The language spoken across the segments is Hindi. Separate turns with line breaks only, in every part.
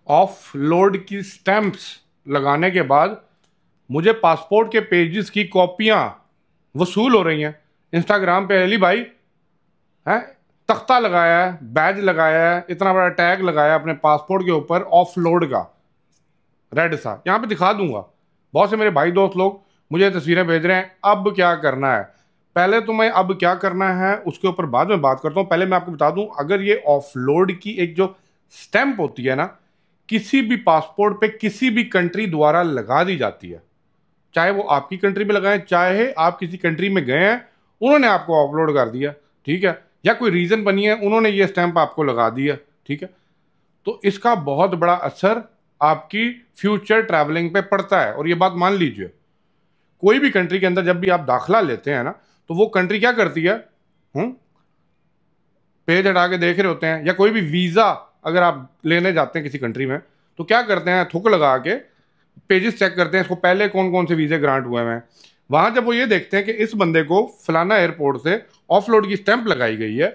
ऑफ लोड की स्टैंप्स लगाने के बाद मुझे पासपोर्ट के पेजेस की कॉपियां वसूल हो रही हैं। इंस्टाग्राम पे अली भाई है, तख्ता लगाया है, बैज लगाया है, इतना बड़ा टैग लगाया है अपने पासपोर्ट के ऊपर ऑफ लोड का, रेड सा। यहाँ पे दिखा दूंगा। बहुत से मेरे भाई दोस्त लोग मुझे तस्वीरें भेज रहे हैं। अब क्या करना है, पहले तो मैं अब क्या करना है उसके ऊपर बाद में बात करता हूँ। पहले मैं आपको बता दूं, अगर ये ऑफ लोड की एक जो स्टैंप होती है ना, किसी भी पासपोर्ट पे किसी भी कंट्री द्वारा लगा दी जाती है, चाहे वो आपकी कंट्री में लगाएं, चाहे आप किसी कंट्री में गए हैं उन्होंने आपको अपलोड कर दिया, ठीक है, या कोई रीजन बनी है उन्होंने ये स्टैंप आपको लगा दिया, ठीक है, तो इसका बहुत बड़ा असर आपकी फ्यूचर ट्रैवलिंग पे पड़ता है। और ये बात मान लीजिए, कोई भी कंट्री के अंदर जब भी आप दाखिला लेते हैं ना, तो वो कंट्री क्या करती है, पेज हटा के देख रहे होते हैं, या कोई भी वीजा अगर आप लेने जाते हैं किसी कंट्री में तो क्या करते हैं, थुक लगा के पेजेस चेक करते हैं इसको पहले कौन कौन से वीजे ग्रांट हुए हैं। वहां जब वो ये देखते हैं कि इस बंदे को फलाना एयरपोर्ट से ऑफलोड की स्टैंप लगाई गई है,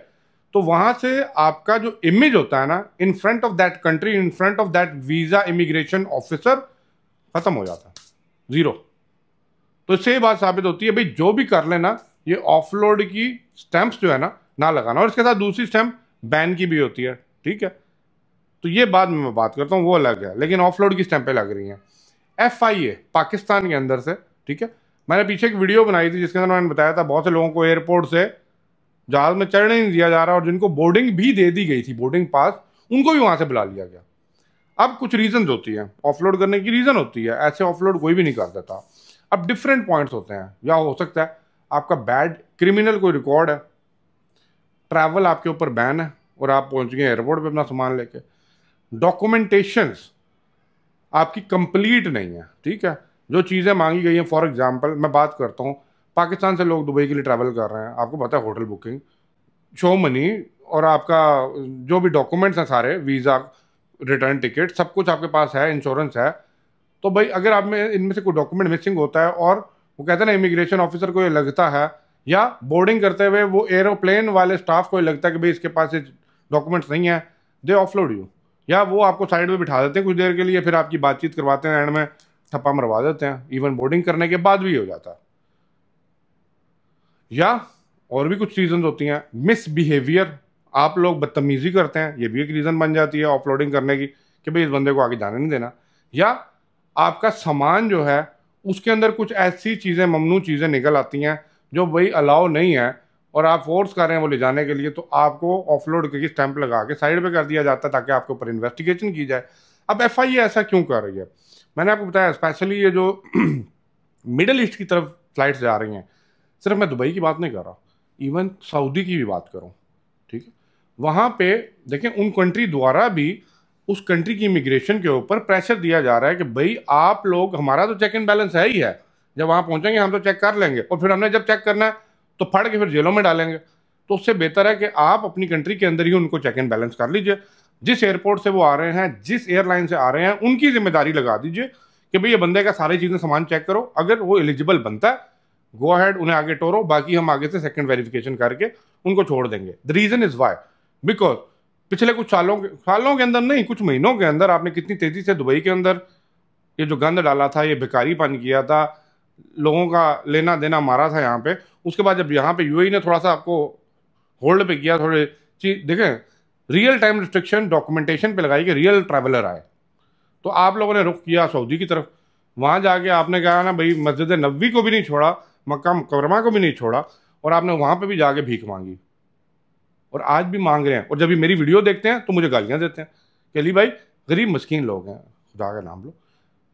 तो वहां से आपका जो इमेज होता है ना, in front of that country, in front of that visa immigration officer, खत्म हो जाता है, जीरो। तो इससे ये बात साबित होती है भाई जो भी कर लेना, ये ऑफलोड की स्टैंप्स जो है ना लगाना। और इसके साथ दूसरी स्टैंप बैन की भी होती है, ठीक है, तो ये बाद में मैं बात करता हूँ, वो अलग है, लेकिन ऑफलोड की स्टैंपें लग रही हैं। FIA पाकिस्तान के अंदर से, ठीक है, मैंने पीछे एक वीडियो बनाई थी जिसके अंदर मैंने बताया था बहुत से लोगों को एयरपोर्ट से जहाज में चढ़ने नहीं दिया जा रहा, और जिनको बोर्डिंग भी दे दी गई थी, बोर्डिंग पास, उनको भी वहां से बुला लिया गया। अब कुछ रीजन होती है ऑफलोड करने की, रीजन होती है, ऐसे ऑफलोड कोई भी नहीं कर देता। अब डिफरेंट पॉइंट्स होते हैं, या हो सकता है आपका बैड क्रिमिनल कोई रिकॉर्ड है, ट्रैवल आपके ऊपर बैन है और आप पहुंच गए एयरपोर्ट पे अपना सामान लेके, डॉक्यूमेंटेशंस आपकी कंप्लीट नहीं है, ठीक है, जो चीज़ें मांगी गई हैं, फॉर एग्जांपल मैं बात करता हूँ, पाकिस्तान से लोग दुबई के लिए ट्रैवल कर रहे हैं, आपको पता है होटल बुकिंग, शो मनी, और आपका जो भी डॉक्यूमेंट्स हैं सारे, वीज़ा, रिटर्न टिकट, सब कुछ आपके पास है, इंश्योरेंस है, तो भाई अगर आप में इनमें से कोई डॉक्यूमेंट मिसिंग होता है और वो कहते हैं ना इमिग्रेशन ऑफिसर को ये लगता है, या बोर्डिंग करते हुए वो एरोप्लेन वाले स्टाफ को लगता है कि भाई इसके पास ये डॉक्यूमेंट्स नहीं है, दे ऑफलोड यू, या वो आपको साइड में बिठा देते हैं कुछ देर के लिए, फिर आपकी बातचीत करवाते हैं, एंड में ठप्पा मरवा देते हैं, इवन बोर्डिंग करने के बाद भी हो जाता है। या और भी कुछ रीजन होती हैं, मिसबिहेवियर, आप लोग बदतमीजी करते हैं, ये भी एक रीजन बन जाती है ऑफलोडिंग करने की, कि भाई इस बंदे को आगे जाने नहीं देना। या आपका सामान जो है उसके अंदर कुछ ऐसी चीज़ें, ममनू चीज़ें निकल आती हैं जो भाई अलाउ नहीं है, और आप फोर्स कर रहे हैं वो ले जाने के लिए, तो आपको ऑफलोड की स्टैंप लगा के साइड पे कर दिया जाता है ताकि आपके ऊपर इन्वेस्टिगेशन की जाए। अब FIA ऐसा क्यों कर रही है, मैंने आपको बताया, स्पेशली ये जो मिडल ईस्ट की तरफ फ्लाइट्स जा रही हैं, सिर्फ मैं दुबई की बात नहीं कर रहा, इवन सऊदी की भी बात करूँ, ठीक है, वहाँ पे देखें उन कंट्री द्वारा भी उस कंट्री की इमिग्रेशन के ऊपर प्रेशर दिया जा रहा है कि भाई आप लोग, हमारा तो चेक एंड बैलेंस है ही है, जब वहाँ पहुँचेंगे हम तो चेक कर लेंगे, और फिर हमने जब चेक करना है तो फड़ के फिर जेलों में डालेंगे। तो उससे बेहतर है कि आप अपनी कंट्री के अंदर ही उनको चेक एंड बैलेंस कर लीजिए, जिस एयरपोर्ट से वो आ रहे हैं, जिस एयरलाइन से आ रहे हैं, उनकी जिम्मेदारी लगा दीजिए कि भाई ये बंदे का सारी चीज़ें सामान चेक करो, अगर वो एलिजिबल बनता है गो अहेड, उन्हें आगे टोरो, बाकी हम आगे से सेकंड वेरिफिकेशन करके उनको छोड़ देंगे। The reason is why, because पिछले कुछ सालों के अंदर नहीं, कुछ महीनों के अंदर आपने कितनी तेजी से दुबई के अंदर ये जो गंद डाला था, ये भिखारीपन किया था, लोगों का लेना देना मारा था यहाँ पे। उसके बाद जब यहाँ पे UAE ने थोड़ा सा आपको होल्ड पे किया, थोड़े चीज देखें, रियल टाइम रिस्ट्रिक्शन डॉक्यूमेंटेशन पे लगाई कि रियल ट्रैवलर आए, तो आप लोगों ने रुख किया सऊदी की तरफ। वहाँ जाके आपने कहा ना भाई, मस्जिद नबवी को भी नहीं छोड़ा, मक्का मुकर्रमा को भी नहीं छोड़ा, और आपने वहाँ पे भी जाके भीख मांगी, और आज भी मांग रहे हैं, और जब भी मेरी वीडियो देखते हैं तो मुझे गालियाँ देते हैं कि अली भाई गरीब मस्कीन लोग हैं, खुदा का नाम लो,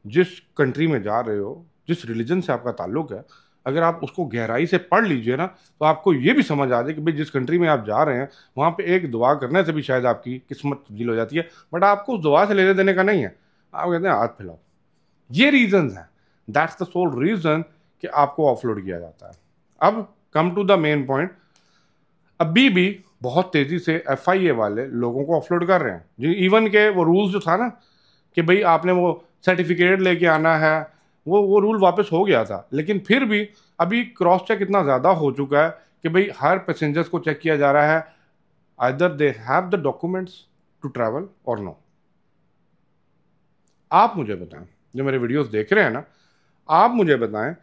जिस कंट्री में जा रहे हो, जिस रिलीजन से आपका ताल्लुक है, अगर आप उसको गहराई से पढ़ लीजिए ना, तो आपको ये भी समझ आ जाए कि भाई जिस कंट्री में आप जा रहे हैं वहाँ पे एक दुआ करने से भी शायद आपकी किस्मत तब्दील हो जाती है, बट आपको उस दुआ से लेने देने का नहीं है, आप कहते हैं हाथ फैलाओ। ये रीजन है, दैट्स द सोल रीजन कि आपको ऑफलोड किया जाता है। अब come to the main point, अभी भी बहुत तेजी से FIA वाले लोगों को ऑफलोड कर रहे हैं जी। इवन के वो रूल्स जो था ना कि भाई आपने वो सर्टिफिकेट लेके आना है, वो रूल वापस हो गया था, लेकिन फिर भी अभी क्रॉस चेक इतना ज़्यादा हो चुका है कि भाई हर पैसेंजर्स को चेक किया जा रहा है, either they have the documents to travel और नो। आप मुझे बताएं, जो मेरे वीडियोस देख रहे हैं ना, आप मुझे बताएं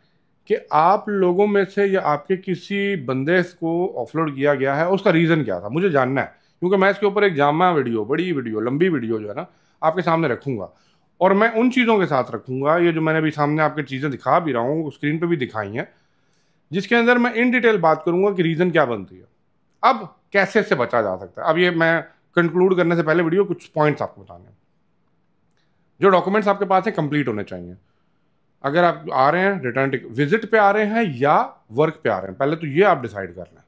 कि आप लोगों में से या आपके किसी बंदे को ऑफलोड किया गया है, उसका रीज़न क्या था, मुझे जानना है। क्योंकि मैं इसके ऊपर एक जामा वीडियो, बड़ी वीडियो, लंबी वीडियो जो है ना, आपके सामने रखूंगा, और मैं उन चीज़ों के साथ रखूंगा, ये जो मैंने अभी सामने आपके चीज़ें दिखा भी रहा हूँ, स्क्रीन पर भी दिखाई हैं, जिसके अंदर मैं इन डिटेल बात करूंगा कि रीज़न क्या बनती है, अब कैसे से बचा जा सकता है। अब ये मैं कंक्लूड करने से पहले वीडियो कुछ पॉइंट्स आपको बताने हैं। जो डॉक्यूमेंट्स आपके पास हैं कंप्लीट होने चाहिए। अगर आप आ रहे हैं रिटर्न विजिट पे आ रहे हैं या वर्क पे आ रहे हैं, पहले तो ये आप डिसाइड कर लें।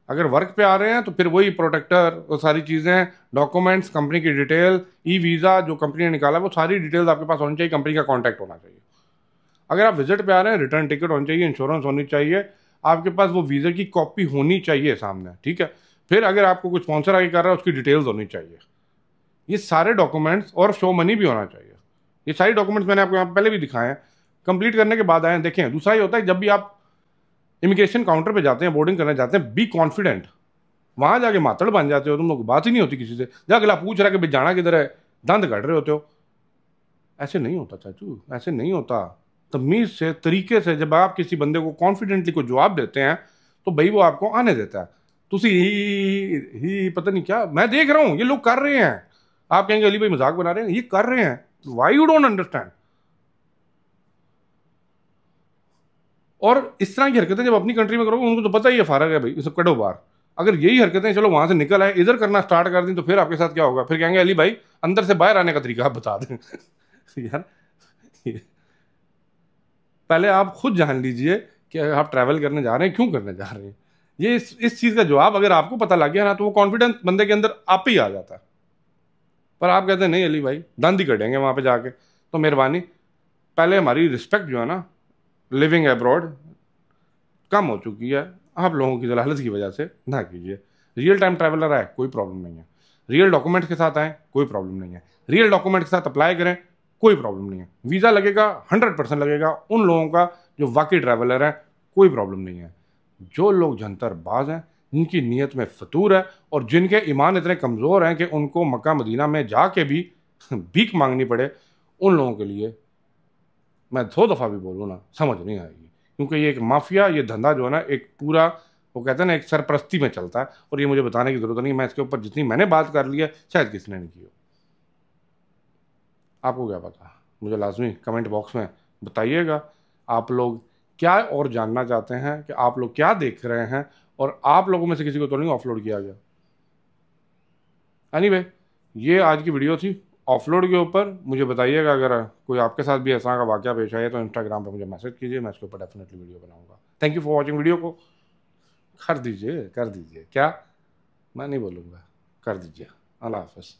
अगर वर्क पे आ रहे हैं तो फिर वही प्रोटेक्टर, वो सारी चीज़ें, डॉक्यूमेंट्स, कंपनी की डिटेल, ई वीज़ा जो कंपनी ने निकाला, वो सारी डिटेल्स आपके पास होनी चाहिए, कंपनी का कॉन्टैक्ट होना चाहिए। अगर आप विजिट पे आ रहे हैं, रिटर्न टिकट होनी चाहिए, इंश्योरेंस होनी चाहिए, आपके पास वो वीज़ा की कॉपी होनी चाहिए सामने, ठीक है। फिर अगर आपको कुछ स्पॉन्सर आगे कर रहा है, उसकी डिटेल्स होनी चाहिए, ये सारे डॉक्यूमेंट्स, और शो मनी भी होना चाहिए। ये सारी डॉक्यूमेंट्स मैंने आपको यहाँ पहले भी दिखाए हैं। कंप्लीट करने के बाद आए हैं। देखें, दूसरा ये होता है जब भी आप इमिग्रेशन काउंटर पे जाते हैं, बोर्डिंग करने जाते हैं, बी कॉन्फिडेंट। वहां जाके मातड़ बन जाते हो, तुम लोग बात ही नहीं होती किसी से। जब अगला पूछ रहा है कि भाई जाना किधर है, दंद कट रहे होते हो। ऐसे नहीं होता चाचू, ऐसे नहीं होता। तमीज से, तरीके से जब आप किसी बंदे को कॉन्फिडेंटली को जवाब देते हैं, तो भाई वो आपको आने देता है। तुसी ही पता नहीं क्या, मैं देख रहा हूं ये लोग कर रहे हैं। आप कहेंगे अली भाई मजाक बना रहे हैं, ये कर रहे हैं। Why you don't understand. और इस तरह की हरकतें जब अपनी कंट्री में करोगे, उनको तो पता ही है फारग है भाई, इसे कटो बाहर। अगर यही हरकतें चलो वहां से निकल आए, इधर करना स्टार्ट कर दी, तो फिर आपके साथ क्या होगा? फिर कहेंगे अली भाई अंदर से बाहर आने का तरीका आप बता दें। यार पहले आप खुद जान लीजिए कि आप ट्रैवल करने जा रहे हैं, क्यों करने जा रहे हैं। ये इस चीज का जवाब अगर आपको पता लग गया ना, तो वो कॉन्फिडेंस बंदे के अंदर आप ही आ जाता है। पर आप कहते हैं नहीं अली भाई, दंद ही कटेंगे वहां पे जाके। तो मेहरबानी, पहले हमारी रिस्पेक्ट जो है ना, लिविंग अब्रॉड कम हो चुकी है, आप लोगों की जलालत की वजह से ना कीजिए। रियल टाइम ट्रैवलर आए, कोई प्रॉब्लम नहीं है। रियल डॉक्यूमेंट्स के साथ आए, कोई प्रॉब्लम नहीं है। रियल डॉक्यूमेंट के साथ अप्लाई करें, कोई प्रॉब्लम नहीं है। वीज़ा लगेगा, 100% लगेगा उन लोगों का जो वाकई ट्रैवलर हैं, कोई प्रॉब्लम नहीं है। जो लोग जंतरबाज हैं, जिनकी नीयत में फतूर है, और जिनके ईमान इतने कमज़ोर हैं कि उनको मक्का मदीना में जाके भी भीख मांगनी पड़े, उन लोगों के लिए मैं 2 दफ़ा भी बोलूँ ना, समझ नहीं आएगी। क्योंकि ये एक माफिया, ये धंधा जो है ना, एक पूरा, वो कहते हैं ना, एक सरपरस्ती में चलता है। और ये मुझे बताने की ज़रूरत नहीं, मैं इसके ऊपर जितनी मैंने बात कर ली है, शायद किसी ने नहीं की हो। आपको क्या पता? मुझे लाजमी कमेंट बॉक्स में बताइएगा आप लोग क्या और जानना चाहते हैं, कि आप लोग क्या देख रहे हैं, और आप लोगों में से किसी को तो नहीं ऑफलोड किया गया। एनीवे, ये आज की वीडियो थी ऑफलोड के ऊपर। मुझे बताइएगा अगर कोई आपके साथ भी ऐसा का वाकया पेश आए, तो इंस्टाग्राम पे मुझे मैसेज कीजिए, मैं इसके ऊपर डेफिनेटली वीडियो बनाऊंगा। Thank you for watching video को। कर दीजिए, कर दीजिए, क्या मैं नहीं बोलूँगा, कर दीजिए। अल्लाह हाफ़िज़।